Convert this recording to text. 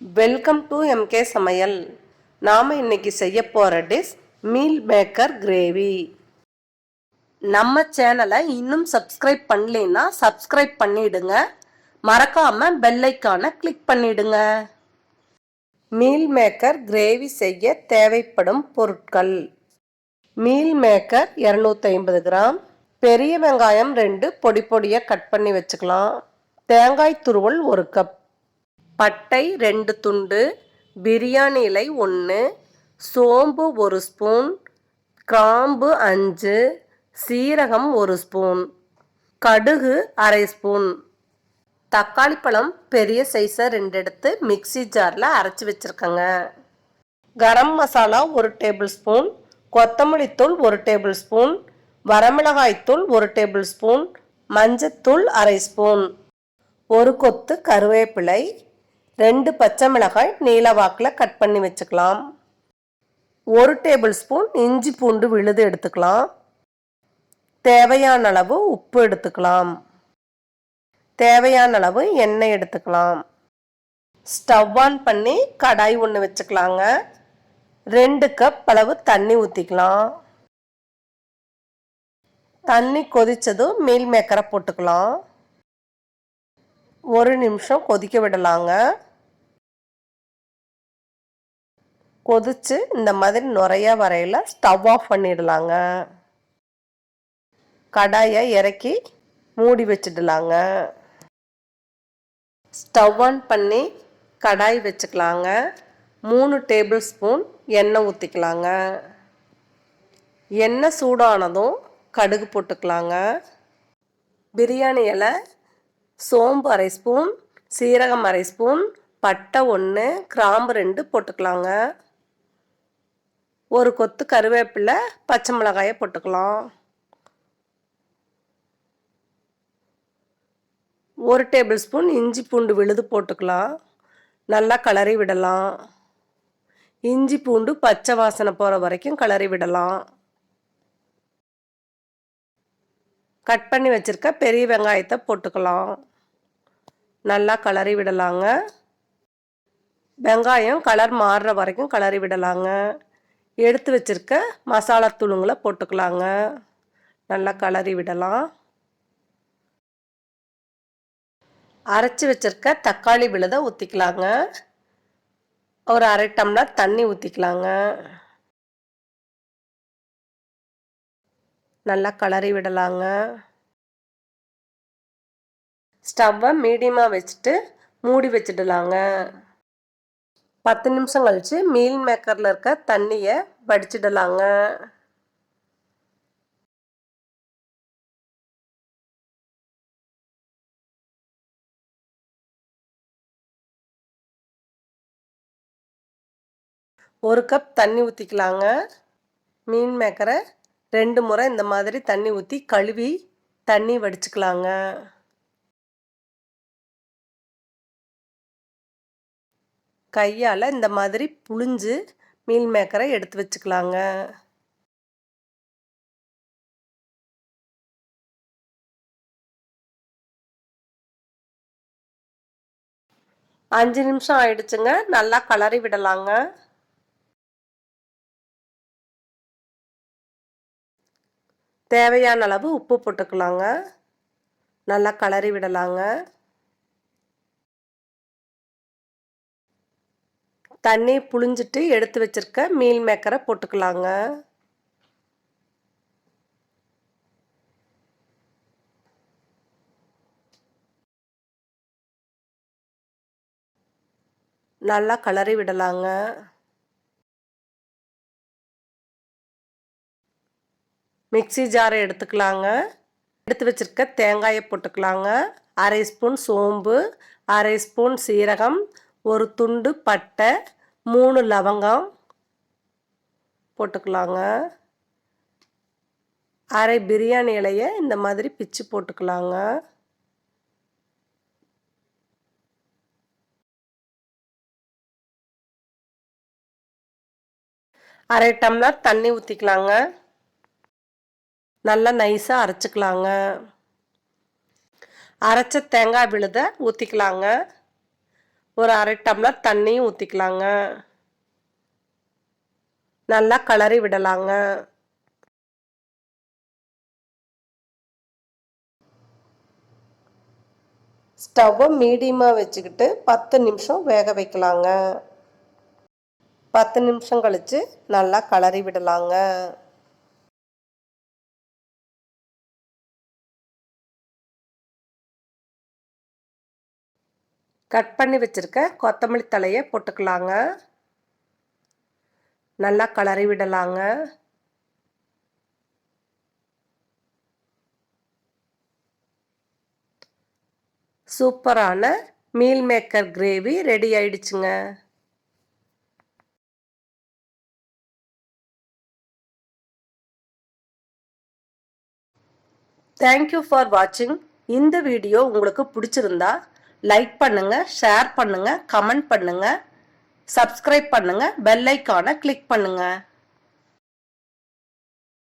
Welcome to MK சமையல். நாம் இன்னைக்கு செய்ய போகிற டிஷ் மீல் மேக்கர் கிரேவி. நம்ம சேனலை இன்னும் சப்ஸ்கிரைப் பண்ணலைன்னா சப்ஸ்கிரைப் பண்ணிடுங்க. மறக்காம பெல் ஐக்கானை கிளிக் பண்ணிடுங்க. மீல் மேக்கர் கிரேவி செய்ய தேவைப்படும் பொருட்கள்: மீல் மேக்கர் 250 கிராம், பெரிய வெங்காயம் 2 பொடி பொடியாக கட் பண்ணி வச்சுக்கலாம், தேங்காய் துருவல் 1 கப், பட்டை 2 துண்டு, பிரியாணி இலை 1, சோம்பு 1 ஸ்பூன், கிராம்பு 5, சீரகம் 1 ஸ்பூன், கடுகு அரை ஸ்பூன். தக்காளி பழம் பெரிய சைஸை 2 எடுத்து மிக்சி ஜாரில் அரைச்சி வச்சுருக்கேங்க. கரம் மசாலா 1 டேபிள் ஸ்பூன், கொத்தமல்லி தூள் 1 டேபிள் ஸ்பூன், வரமிளகாய்த்தூள் 1 டேபிள் ஸ்பூன், மஞ்சத்தூள் அரை ஸ்பூன், 1 கொத்து கருவேப்பிலை, 2 பச்சை மிளகாய் நீல வாக்கில் கட் பண்ணி வச்சுக்கலாம், 1 டேபிள் ஸ்பூன் இஞ்சி பூண்டு விழுது எடுத்துக்கலாம், தேவையான அளவு உப்பு எடுத்துக்கலாம், தேவையான அளவு எண்ணெய் எடுத்துக்கலாம். ஸ்டவ் ஆன் பண்ணி கடாய் ஒன்று வச்சுக்கலாங்க. 2 கப் அளவு தண்ணி ஊற்றிக்கலாம். தண்ணி கொதித்ததும் மீல் மேக்கரை போட்டுக்கலாம். 1 நிமிஷம் கொதிக்க விடலாங்க. கொதிச்சு இந்த மாதிரி நுரையா வரையில் ஸ்டவ் ஆஃப் பண்ணிடலாங்க. கடாயை இறக்கி மூடி வச்சிடலாங்க. ஸ்டவ் ஆன் பண்ணி கடாய் வச்சுக்கலாங்க. 3 டேபிள் ஸ்பூன் எண்ணெய் ஊற்றிக்கலாங்க. எண்ணெய் சூடானதும் கடுகு போட்டுக்கலாங்க. பிரியாணி இலை, சோம்பு அரை ஸ்பூன், சீரகம் அரை ஸ்பூன், பட்டை 1, கிராம்பு 2 போட்டுக்கலாங்க. 1 கொத்து கருவேப்பிலை, பச்சை மிளகாயை போட்டுக்கலாம். 1 டேபிள் ஸ்பூன் இஞ்சி பூண்டு விழுது போட்டுக்கலாம். நல்லா கிளறி விடலாம். இஞ்சி பூண்டு பச்சை வாசனை போகிற வரைக்கும் கிளறி விடலாம். கட் பண்ணி வச்சுருக்க பெரிய வெங்காயத்தை போட்டுக்கலாம். நல்லா கிளறி விடலாங்க. வெங்காயம் கலர் மாறுற வரைக்கும் கிளறி விடலாங்க. எடுத்து வச்சுருக்க மசாலா தூளுங்களை போட்டுக்கலாங்க. நல்லா கிளறி விடலாம். அரைச்சி வச்சுருக்க தக்காளி விழுதை ஊற்றிக்கலாங்க. ஒரு அரை டம்ளர் தண்ணி ஊற்றிக்கலாங்க. நல்லா கிளறி விடலாங்க. ஸ்டவ்வை மீடியமாக வச்சுட்டு மூடி வச்சிடலாங்க. 10 நிமிஷம் கழித்து மீல் மேக்கரில் இருக்க தண்ணியை வடிச்சிடலாங்க. ஒரு கப் தண்ணி ஊற்றிக்கலாங்க. மீன் மேக்கரை 2 முறை இந்த மாதிரி தண்ணி ஊற்றி கழுவி தண்ணி வடிச்சுக்கலாங்க. கையால் இந்த மாதிரி புழிஞ்சு மீல் மேக்கரை எடுத்து வச்சுக்கலாங்க. அஞ்சு நிமிஷம் ஆயிடுச்சுங்க. நல்லா கிளறி விடலாங்க. தேவையான அளவு உப்பு போட்டுக்கலாங்க. நல்லா கிளறி விடலாங்க. தண்ணி புழிஞ்சிட்டு எடுத்து வச்சிருக்க மீல் மேக்கரை போட்டுக்கலாங்க. நல்லா கிளறி விடலாங்க. மிக்ஸி ஜாரை எடுத்துக்கலாங்க. எடுத்து வச்சிருக்க தேங்காயை போட்டுக்கலாங்க. அரை ஸ்பூன் சோம்பு, அரை ஸ்பூன் சீரகம், 1 துண்டு பட்டை, 3 லவங்கம் போட்டுக்கலாங்க. அரை பிரியாணி இலையை இந்த மாதிரி பிச்சு போட்டுக்கலாங்க. அரை டம்ளர் தண்ணி ஊற்றிக்கலாங்க. நல்லா நைஸாக அரைச்சிக்கலாங்க. அரைச்ச தேங்காய் விழுதை ஊற்றிக்கலாங்க. ஒரு அரை டம்ளர் தண்ணியும் ஊற்றிக்கலாங்க. நல்லா கிளறி விடலாங்க. ஸ்டவ்வை மீடியமாக வச்சுக்கிட்டு 10 நிமிஷம் வேக வைக்கலாங்க. 10 நிமிஷம் கழித்து நல்லா கிளறி விடலாங்க. கட் பண்ணி வச்சுருக்க கொத்தமல்லி தழையை போட்டுக்கலாங்க. நல்லா கிளறி விடலாங்க. சூப்பரான மீல் மேக்கர் கிரேவி ரெடி ஆயிடுச்சுங்க. தேங்க்யூ ஃபார் வாட்சிங். இந்த வீடியோ உங்களுக்கு பிடிச்சிருந்தா லைக் பண்ணுங்க, ஷேர் பண்ணுங்க, கமெண்ட் பண்ணுங்க, சப்ஸ்கிரைப் பண்ணுங்க, பெல் ஐகானை கிளிக் பண்ணுங்க.